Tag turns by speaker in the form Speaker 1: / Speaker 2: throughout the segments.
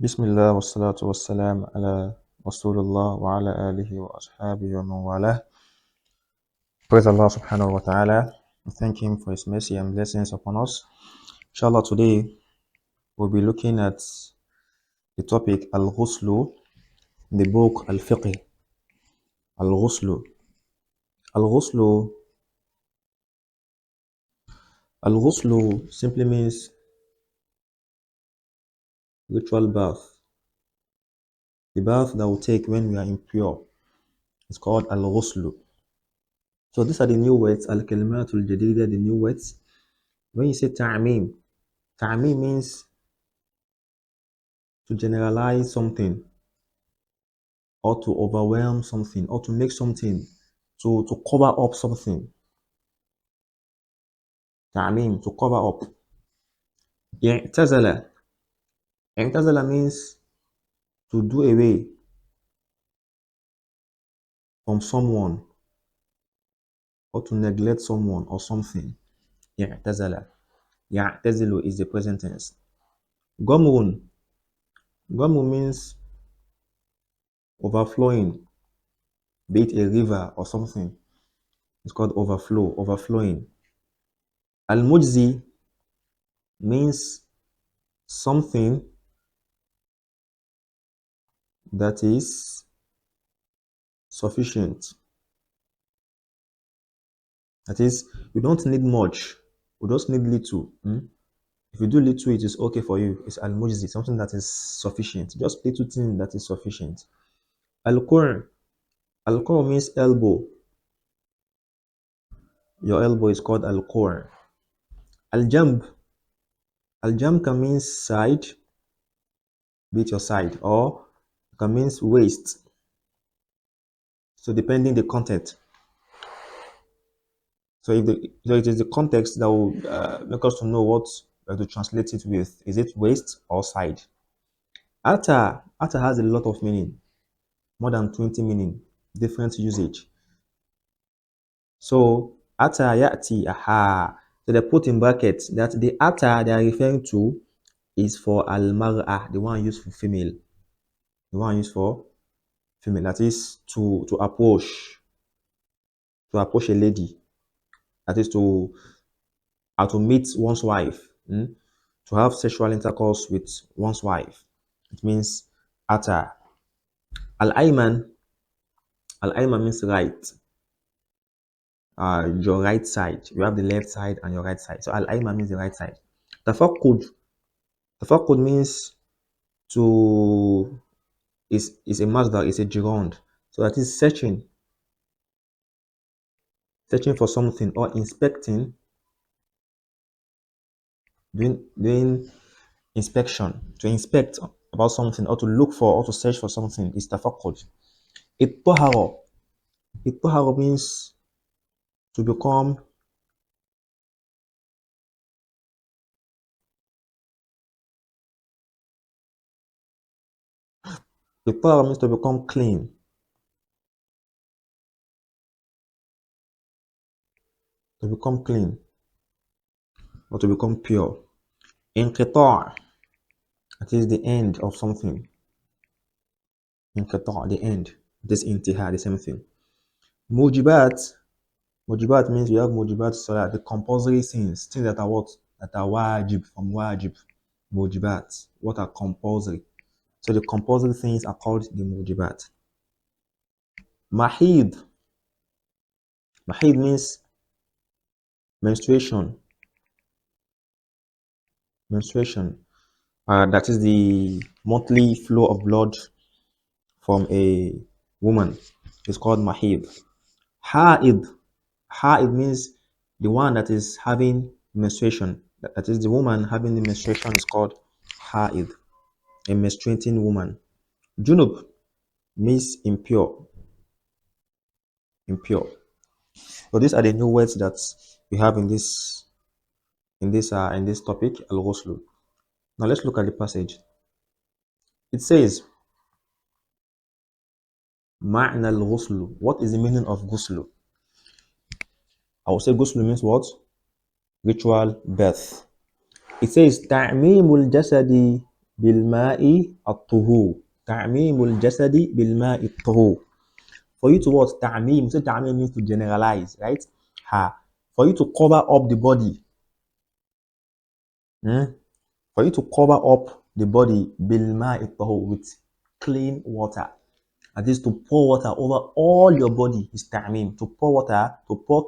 Speaker 1: Bismillah wassalatu wassalam ala Rasulullah wa ala alihi wa ashabihi wa man walah. Praise Allah subhanahu wa ta'ala. We thank Him for His mercy and blessings upon us. Inshallah, today we'll be looking at the topic Al-Ghuslu in the book Al-Fiqh. Al-Ghuslu. Al-Ghuslu. Al-Ghuslu simply means ritual bath. The bath that we take when we are impure. It's called Al-Ghuslu. So these are the new words, Al-Kalimatul Jadida, the new words. When you say ta'amim means to generalize something or to overwhelm something or to make something, to cover up something. Ta'amim, to cover up. I'tazala. I'tazala means to do away from someone or to neglect someone or something. I'tazala. Ya'tazilu is the present tense. Gomrun. Gomrun means overflowing, be it a river or something. It's called overflow, overflowing. Al-mujzi means something that is sufficient. That is, you don't need much, you just need little. If you do little, it is okay for you. It's al-mujzi, something that is sufficient. Just little thing that is sufficient. Al-qur. Al-qur means elbow. Your elbow is called al-qur. Al-jamb. Al-jamb can mean side, be it your side, or it can mean waist. So depending the context. So if it is the context that will make us to know what to translate it with. Is it waist or side? Ata has a lot of meaning, more than 20 meaning, different usage. So ata yati, aha. So they put in brackets that the ata they are referring to is for al-mar'ah, the one used for female. The one used for female, that is to approach a lady. That is to meet one's wife, to have sexual intercourse with one's wife. It means ata. Al-ayman means right. Your right side. You have the left side and your right side. So al-ayman means the right side. Tafakkud means is a masdar, is a gerund. So that is searching for something or inspecting, doing inspection, to inspect about something or to look for or to search for something is tafakkud. Ittahara means to become clean. To become clean or to become pure. Inqita', that is the end of something. Inqita', the end. This intiha, the same thing. Mujibat means you have mujibat salat, the compulsory things that are what? That are wajib, from wajib. Mujibat, what are compulsory. So the compulsory things are called the mujibat. Mahid means menstruation. That is the monthly flow of blood from a woman. It's called mahid. Ha'id means the one that is having menstruation. That is the woman having the menstruation is called ha'id, a menstruating woman. Junub means impure. So these are the new words that we have in this topic, al-ghusl. Now let's look at the passage. It says, Ma'na al-ghusl. What is the meaning of ghusl? I will say ghusl means what? Ritual bath. It says ta'mimul jasadi بالماء الطهور. تعميم الجسد بالماء الطهور. For you to what? Ta'mim. So ta'mim means to generalize, right? Ha. For you to cover up the body. For you to cover up the body bilma itahu with clean water. That is to pour water over all your body is ta'mim. To pour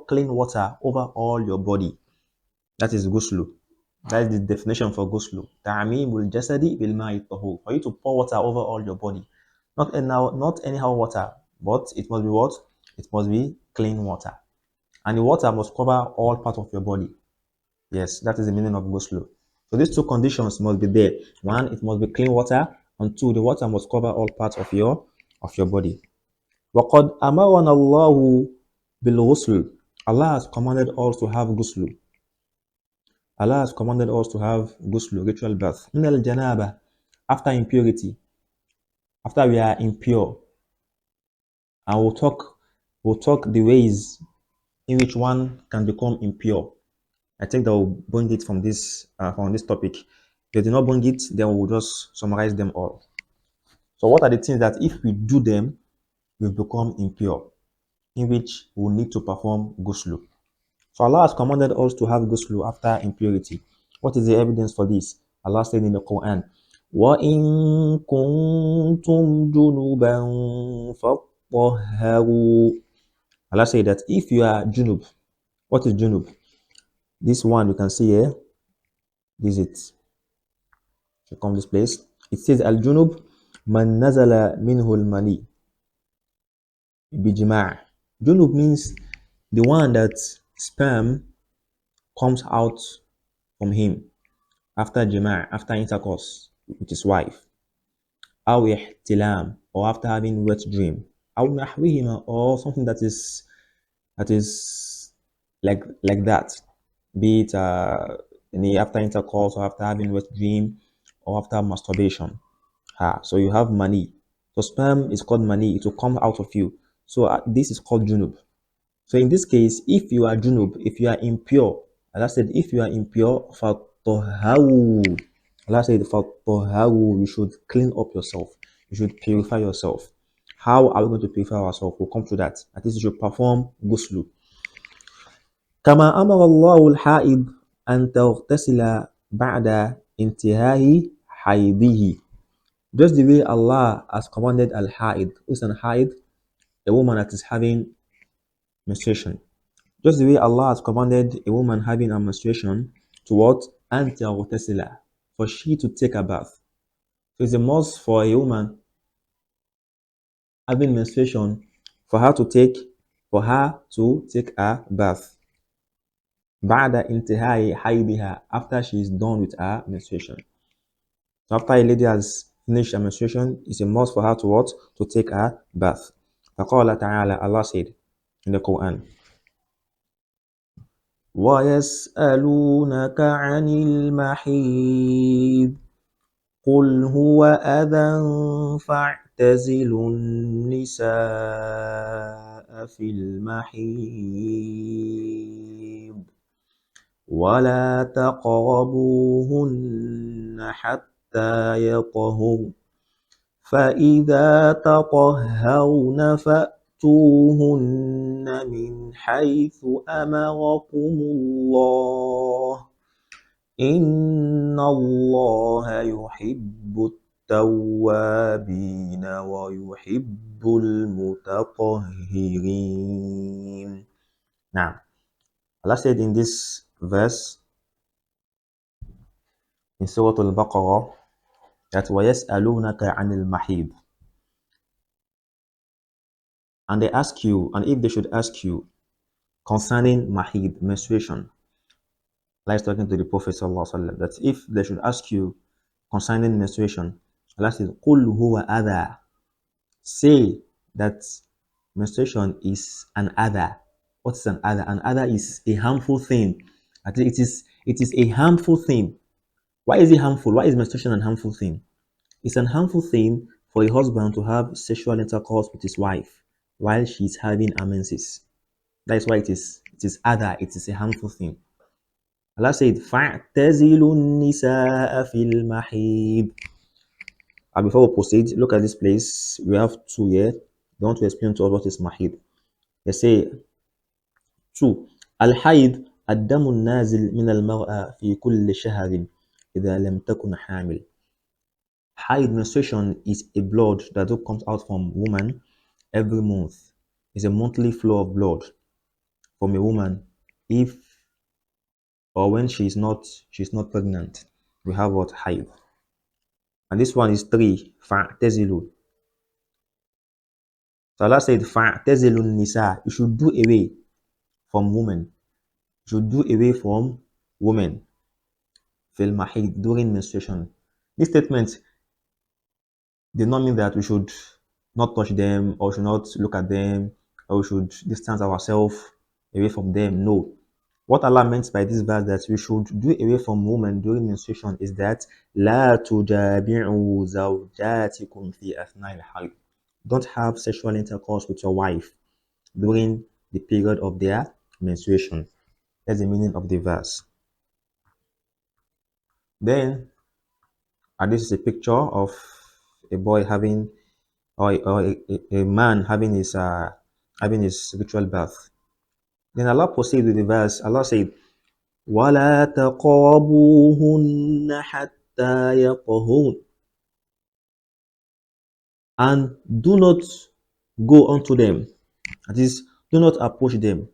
Speaker 1: clean water over all your body. That is ghusl. That is the definition for ghusl. Ta'mimul jasadi bilma itahu. For you to pour water over all your body. Not anyhow water, but it must be what? It must be clean water. And the water must cover all parts of your body. Yes, that is the meaning of ghusl. So these two conditions must be there. One, it must be clean water, and two, the water must cover all parts of your body. وَقَدْ أَمَرَنَا اللَّهُ بِالْغُسْلِ. Allah has commanded us to have ghusl. Allah has commanded us to have ghusl, ritual bath. مِنَ الْجَنَابَةِ. After impurity. After we are impure. And we'll talk the ways in which one can become impure. I think they will bring it from this topic. If they do not bring it, then we will just summarize them all. So what are the things that if we do them, we become impure, in which we will need to perform ghusl? So Allah has commanded us to have ghusl after impurity. What is the evidence for this? Allah said in the Quran, وَإِن كُنتُمْ جُنُبًا فَطَهَّرُوا. Allah said that if you are junub, what is junub? This one you can see here. This is it. So come this place. It says al-junub man nazala minhu al-mani bijma'. Junub means the one that sperm comes out from him after jima', after intercourse with his wife. Aw ihtilam, or after having wet dream. Aw nahwihima, or something that is like that. Be it after intercourse or after having wet dream or after masturbation. So you have mani. So sperm is called mani. It will come out of you. So this is called junub. So in this case, if you are junub, if you are impure, Allah said, if you are impure, فَطَهَّرُوا. Allah said, فَطَهَّرُوا. You should clean up yourself. You should purify yourself. How are we going to purify ourselves? We'll come to that. At least you should perform ghusl. كما أمر الله الحائض أن تغتسل بعد انتهاء حيضه. Just the way Allah has commanded al-haid. Who's an haid? A woman that is having menstruation. Just the way Allah has commanded a woman having a menstruation to what? Anta for she to take a bath. So it's a must for a woman having menstruation for her to take a bath. Ba'da intihai haidiha, after she is done with her menstruation. So after a lady has finished her menstruation, it's a must for her to what? To take a bath. فقال تعالى, Allah said in the Quran, وَيَسْأَلُونَكَ عَنِ الْمَحِيضِ قُلْ هُوَ أَذًى فَاعْتَزِلُوا النِّسَاءَ فِي الْمَحِيضِ وَلَا تَقْرَبُوهُنَّ حَتَّى يَطْهُرْنَ فَإِذَا تَطَهَّرْنَ فَأْتُوهُنَّ مِنْ حَيْثُ أَمَرَكُمُ اللَّهُ إِنَّ اللَّهَ يُحِبُّ التَّوَّابِينَ وَيُحِبُّ الْمُتَطَهِّرِينَ. Now, Allah said in this verse in Surah Al-Baqarah that وَيَسْأَلُونَكَ عَنِ الْمَحِيضِ. And they ask you, and if they should ask you concerning mahid, menstruation, Allah is talking to the Prophet ﷺ, that if they should ask you concerning menstruation, Allah says, قُلْ هُوَ أَذَى. Say that menstruation is an other. What is an other? An other is a harmful thing. It is a harmful thing. Why is it harmful? Why is menstruation an harmful thing? It's an harmful thing for a husband to have sexual intercourse with his wife while she's having her menses. That is why it is other. It is a harmful thing. Allah said, فَاعْتَزِلُوا النِّسَاءَ فِي الْمَحِيضِ. Before we proceed, look at this place. We have two here. They want to explain to us what is mahid. They say two. الحيض الدم النازل من المرأة في كل شهر إذا لم تكن حامل. Haid menstruation is a blood that comes out from woman every month. It's a monthly flow of blood from a woman if or when she's not pregnant. We have what haid. And this one is three. فَاعْتَزِلُوا. So Allah said, فَاعْتَزِلُوا النِّسَاء. You should do away from women. You should do away from women. Fil mahid, during menstruation. This statement did not mean that we should not touch them or should not look at them or we should distance ourselves away from them. No. What Allah meant by this verse that we should do away from women during menstruation is that لا تجامعوا زوجاتكم في أثناء الحيض. Don't have sexual intercourse with your wife during the period of their menstruation. That's the meaning of the verse. Then, this is a picture of a boy having or a man having his ritual bath. Then Allah proceeds with the verse. Allah said, وَلَا تَقْرَبُوهُنَّ حَتَّى يَطْهُرْنَ. And do not go unto them. That is, do not approach them.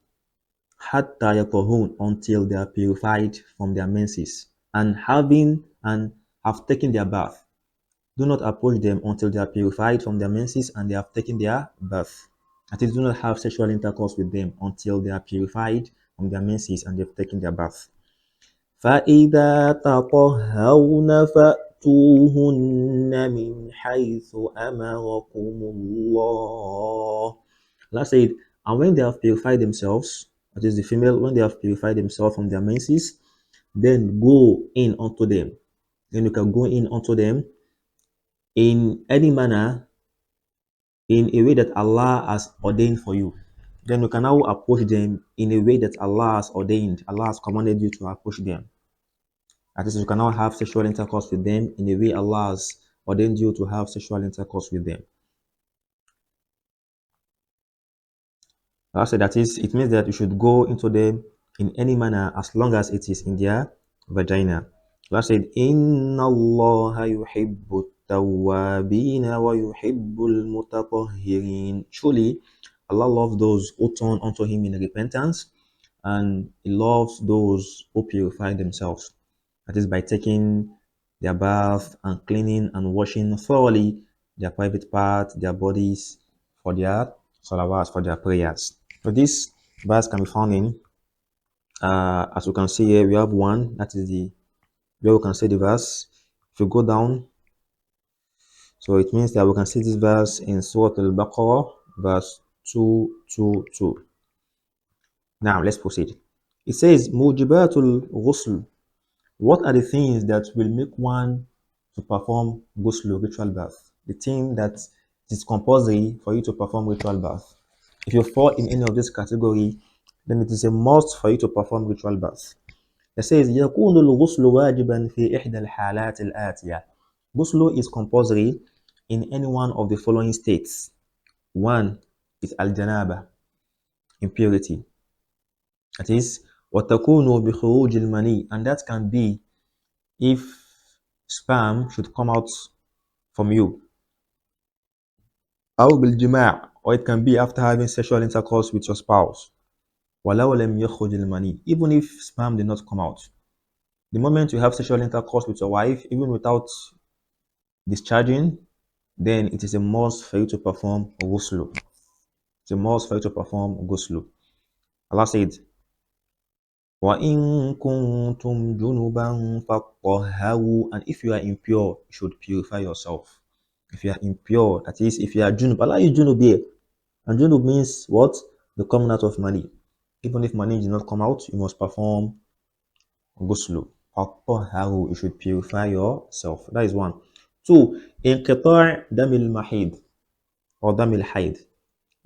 Speaker 1: حَتَّى يَطْهُرْنَ, until they are purified from their menses and have taken their bath. Do not approach them until they are purified from their menses and they have taken their bath. That is, do not have sexual intercourse with them until they are purified from their menses and they've taken their bath. فَإِذَا تَطَهَّرْنَ فَأْتُوهُنَّ مِنْ حَيْثُ أَمَرَكُمُ اللَّهُ. Allah said, and when they have purified themselves, that is the female, when they have purified themselves from their menses, then go in unto them. Then you can go in unto them in any manner, in a way that Allah has ordained for you. Then you can now approach them in a way that Allah has ordained. Allah has commanded you to approach them. That is, you can now have sexual intercourse with them in a way Allah has ordained you to have sexual intercourse with them. Allah said that is, it means that you should go into them in any manner as long as it is in their vagina. Allah said, Inna Allah yuhibbu tawwabina wa yuhibbul mutatahhirin. Truly, Allah loves those who turn unto Him in repentance, and He loves those who purify themselves. That is by taking their bath and cleaning and washing thoroughly their private parts, their bodies, for their salawats, for their prayers. So this verse can be found in, as you can see here, we have one, that is the, where we can see the verse. If you go down, so it means that we can see this verse in Surah Al-Baqarah, verse 222. Now, let's proceed. It says, Mujibatul Ghusl. What are the things that will make one to perform ghusl, ritual bath? The thing that is compulsory for you to perform ritual bath. If you fall in any of this category, then it is a must for you to perform ritual bath. It says, يكون الغسل واجبا في إحدى الحالات الآتية. Ghusl is compulsory in any one of the following states. One is al-janaba, impurity. That is, وتكون بخروج المني, and that can be if sperm should come out from you. أو بالجماع, or it can be after having sexual intercourse with your spouse. ولو لم يخرج المني, even if sperm did not come out. The moment you have sexual intercourse with your wife, even without discharging, then it is a must for you to perform ghusl. It's a must for you to perform ghusl. Allah said, وَإِن كُنتُمْ جُنُبًا فَطَهَّرُوا, and if you are impure, you should purify yourself. If you are impure, that is, if you are junub, Allah is junub here. And junub means what? The coming out of mani. Even if mani did not come out, you must perform ghusl. فَطَهَّرُوا, you should purify yourself. That is one. Two, انقطاع دم المحيض or دم الحيض.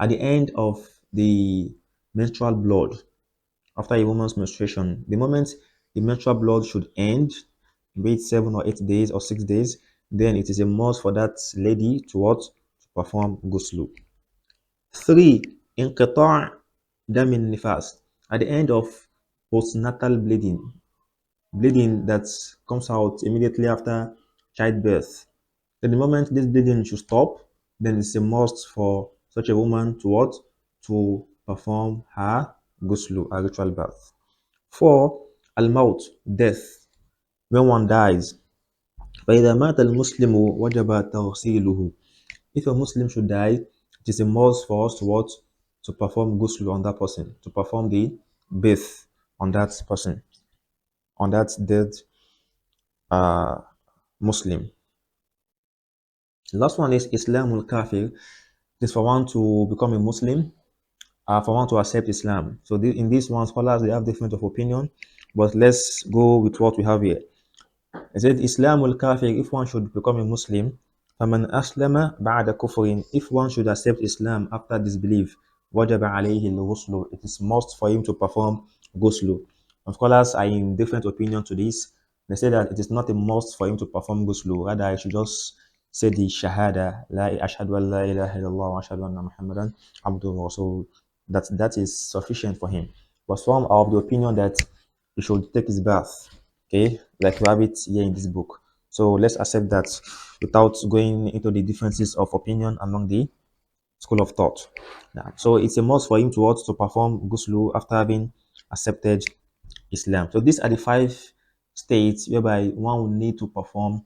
Speaker 1: At the end of the menstrual blood, after a woman's menstruation, the moment the menstrual blood should end, be it 7 or 8 days or 6 days, then it is a must for that lady to what? To perform ghusl. 3. انقطاع دم النفاس. At the end of postnatal bleeding, bleeding that comes out immediately after childbirth. Then the moment this bleeding should stop, then it's a must for such a woman to what? To perform her ghusl, her ritual bath. 4. Al-maut, death. When one dies. فإذا مات المسلم وجب تغسيله. If a Muslim should die, it is a must for us to what? To perform ghusl on that person, to perform the bath on that person, on that dead uh, Muslim. The last one is Islamul Kafir. This for one to become a Muslim, for one to accept Islam. So in this one, scholars they have different of opinion, but let's go with what we have here. It said Islamul Kafir, if one should become a Muslim, فَمَنْ أَسْلَمَ بَعْدَ كُفْرٍ, if one should accept Islam after disbelief, وَجَبَ عَلَيْهِ الْغُسْلُ, it is must for him to perform ghusl. Some scholars are in different opinion to this. They say that it is not a must for him to perform ghusl, rather I should just say the shahada, la ashhadu an la ilaha illallah wa ashhadu anna muhammadan abduhu wa rasuluh. That is sufficient for him. But some are of the opinion that he should take his bath, okay, like we have it here in this book. So let's accept that without going into the differences of opinion among the school of thought. Now, so it's a must for him to what? To perform ghusl after having accepted Islam. So these are the 5 states whereby one will need to perform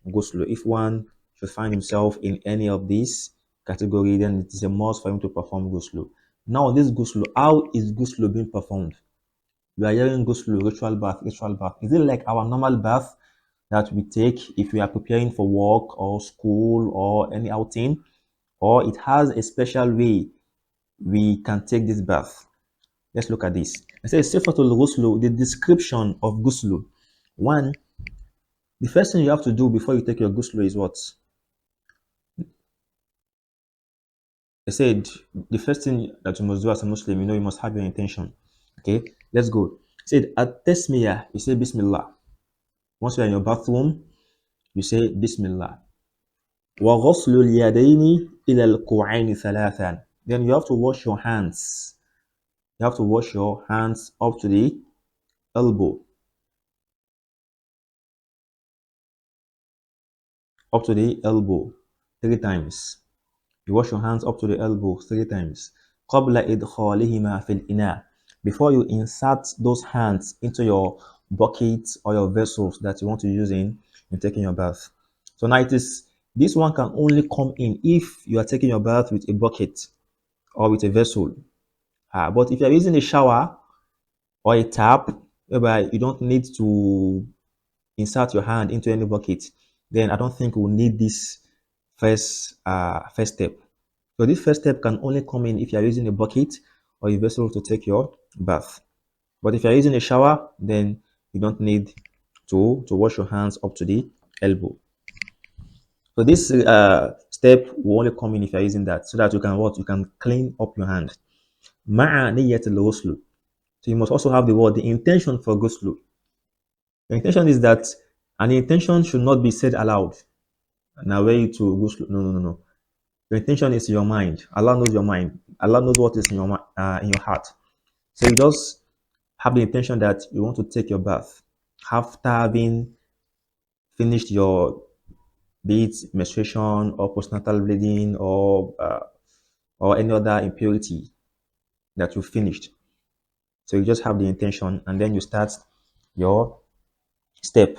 Speaker 1: ghusl. If one should find himself in any of these category, then it is a must for him to perform ghusl. Now, this ghusl, how is ghusl being performed? We are hearing ghusl, ritual bath, ritual bath. Is it like our normal bath that we take if we are preparing for work or school or any outing, or it has a special way we can take this bath? Let's look at this. It says Sifatul Ghusl, the description of ghusl. One, the first thing you have to do before you take your ghusl is what? They said the first thing that you must do as a Muslim, you must have your intention. Okay, let's go. It said at tasmiyah, you say Bismillah. Once you're in your bathroom, you say Bismillah. وغسل اليدين إلى الكوعين ثلاثا. Then you have to wash your hands. You have to wash your hands up to the elbow. Up to the elbow 3 times. You wash your hands up to the elbow 3 times. قبل إدخالهما في الإناء. Before you insert those hands into your bucket or your vessels that you want to use in taking your bath. So now this one can only come in if you are taking your bath with a bucket or with a vessel. But if you are using a shower or a tap, whereby you don't need to insert your hand into any bucket, then I don't think we'll need this first step. So this first step can only come in if you are using a bucket or a vessel to take your bath. But if you are using a shower, then you don't need to wash your hands up to the elbow. So this step will only come in if you are using that, so that you can what? You can clean up your hand. مع نية الغسل. So you must also have the intention for ghusl. The intention is that, and the intention should not be said aloud. Now, way to ghusl. No, no, no, no. Your intention is your mind. Allah knows your mind. Allah knows what is in your heart. So you just have the intention that you want to take your bath after having finished your, be it menstruation or postnatal bleeding or any other impurity that you finished. So you just have the intention, and then you start your step.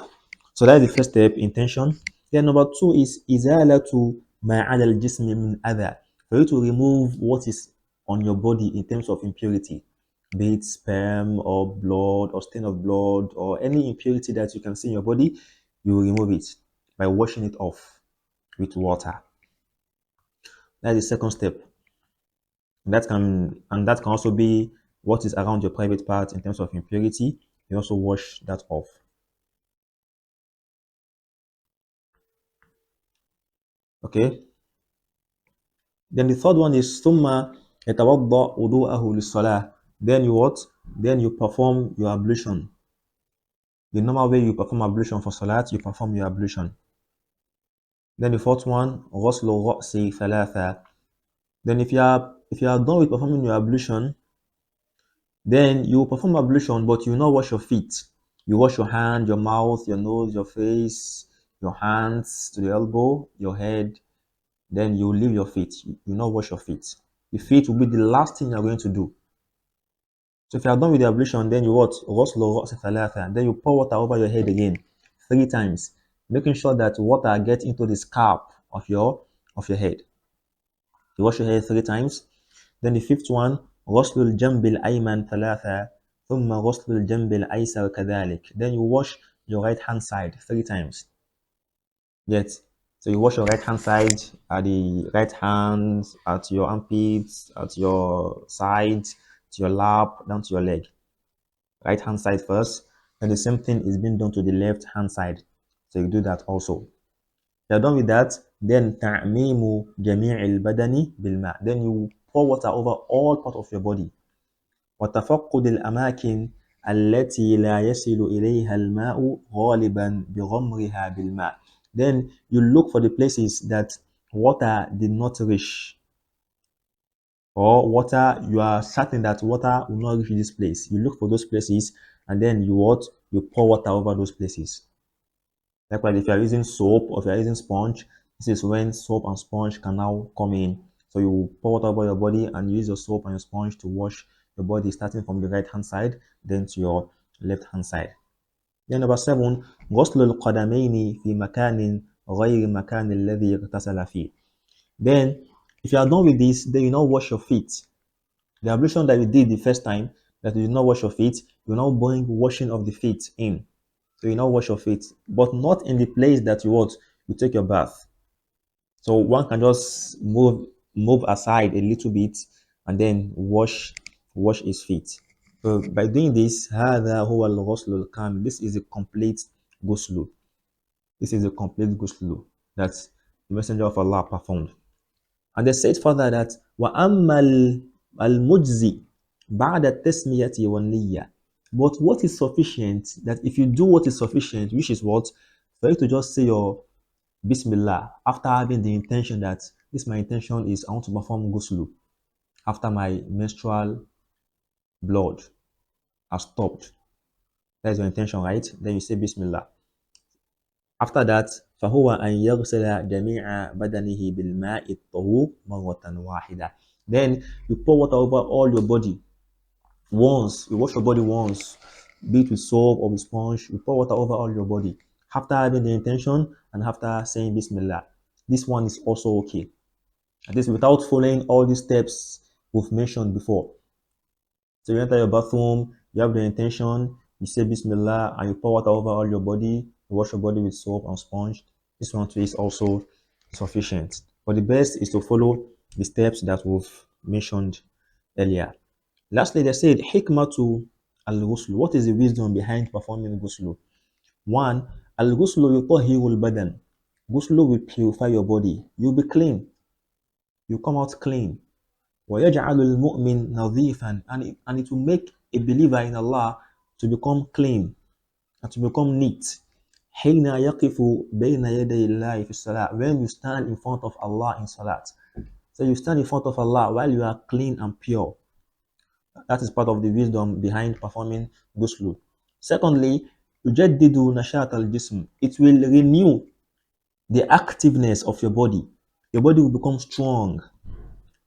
Speaker 1: So that's the first step, intention. Then number 2 is izalatu ma ala al-jismi min adha. For you to remove what is on your body in terms of impurity, be it sperm or blood or stain of blood or any impurity that you can see in your body, you will remove it by washing it off with water. That's the second step. That can also be what is around your private part in terms of impurity. You also wash that off. Okay. Then the third one is ثم يتوضأ وضوءه للصلاة. Then you what? Then you perform your ablution. The normal way you perform ablution for salat, you perform your ablution. Then the fourth one, غسل الرأس ثلاثة. Then if you are done with performing your ablution, then you perform ablution, but you will not wash your feet. You wash your hand, your mouth, your nose, your face, your hands to the elbow, your head. Then you leave your feet. You will not wash your feet. The feet will be the last thing you are going to do. So if you are done with the ablution, then you what? غسل الرأس ثلاثة. Then you pour water over your head again 3 times, making sure that water gets into the scalp of your head. You wash your hair 3 times. Then the fifth one, غسل الجنب الأيمن ثلاثة ثم غسل الجنب الأيسر كذلك. Then you wash your right hand side 3 times. Yet, so you wash your right hand side at the right hand, at your armpits, at your side, to your lap, down to your leg. Right hand side first. And the same thing is being done to the left hand side. So you do that also. You're done with that, then تعميم جميع البدن بالماء. Then you pour water over all part of your body. وتفقد الأماكن التي لا يصل إليها الماء غالبا بغمرها بالماء. Then you look for the places that water did not reach, or water, you are certain that water will not reach this place. You look for those places, and then you pour water over those places. Likewise, if you are using soap or if you are using sponge, this is when soap and sponge can now come in. So you pour water over your body and use your soap and your sponge to wash your body, starting from the right hand side, then to your left hand side. Then number 7, غسل القدمين في مكان غير مكان الذي اغتسل فيه. Then, if you are done with this, then you now wash your feet. The ablution that you did the first time, that you did not wash your feet, you now bring washing of the feet in. So you now wash your feet, but not in the place that you take your bath. So one can just move aside a little bit and then wash his feet. So by doing this, هذا هو الغسل الكامل. This is a complete ghusl. This is a complete ghusl that the Messenger of Allah performed. And they said further that وَأَمَّا الْمُجْزِي بَعْدَ التَّسْمِيَةِ وَالنِّيَّةِ. But what is sufficient, that if you do what is sufficient, which is what? For you to just say your Bismillah after having the intention that my intention is I want to perform ghusl after my menstrual blood has stopped. That is your intention, right? Then you say Bismillah. After that, فهو أن يغسل جميع بدنه بالماء الطهور مرة واحدة. Then you pour water over all your body once. You wash your body once, be it with soap or with sponge. You pour water over all your body after having the intention and after saying Bismillah. This one is also okay. At least without following all these steps we've mentioned before. So you enter your bathroom, you have the intention, you say Bismillah, and you pour water over all your body, you wash your body with soap and sponge. This one too is also sufficient. But the best is to follow the steps that we've mentioned earlier. Lastly, they said, Hikmatu al-ghusl. What is the wisdom behind performing ghusl? 1. Al-ghuslu yutahhiru al-badan. Ghusl will purify your body. You'll be clean. You come out clean. وَيَجْعَلُ الْمُؤْمِنَ نَظِيفًا, and it will make a believer in Allah to become clean and to become neat. حِينَ يَقِفُ بَيْنَ يَدَيِ اللَّهِ فِي الصَّلَاةِ. When you stand in front of Allah in salat. So you stand in front of Allah while you are clean and pure. That is part of the wisdom behind performing ghusl. Secondly, يُجَدِّدُ نَشَاطَ الْجِسْمِ. It will renew the activeness of your body. Your body will become strong.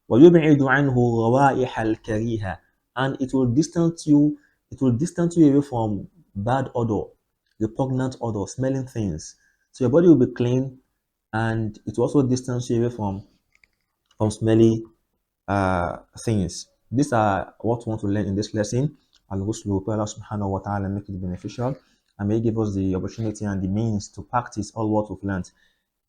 Speaker 1: وَيُبْعِدُ عَنْهُ غَوَائِحَ الْكَرِيهَةِ. And it will distance you away from bad odor, repugnant odor, smelling things. So your body will be clean, and it will also distance you away from smelly things. These are what we want to learn in this lesson. Al-Ghusl, Allah subhanahu wa ta'ala make it beneficial, and may give us the opportunity and the means to practice all what we've learned.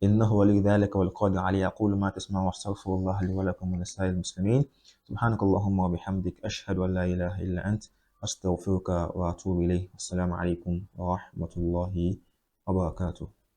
Speaker 1: إنه ولي ذلك والقادر عليه. أقول ما تسمع واستغفر الله لي ولكم ولسائر المسلمين. سبحانك اللهم وبحمدك أشهد أن لا إله إلا أنت أستغفرك وأتوب إليه. السلام عليكم ورحمة الله وبركاته.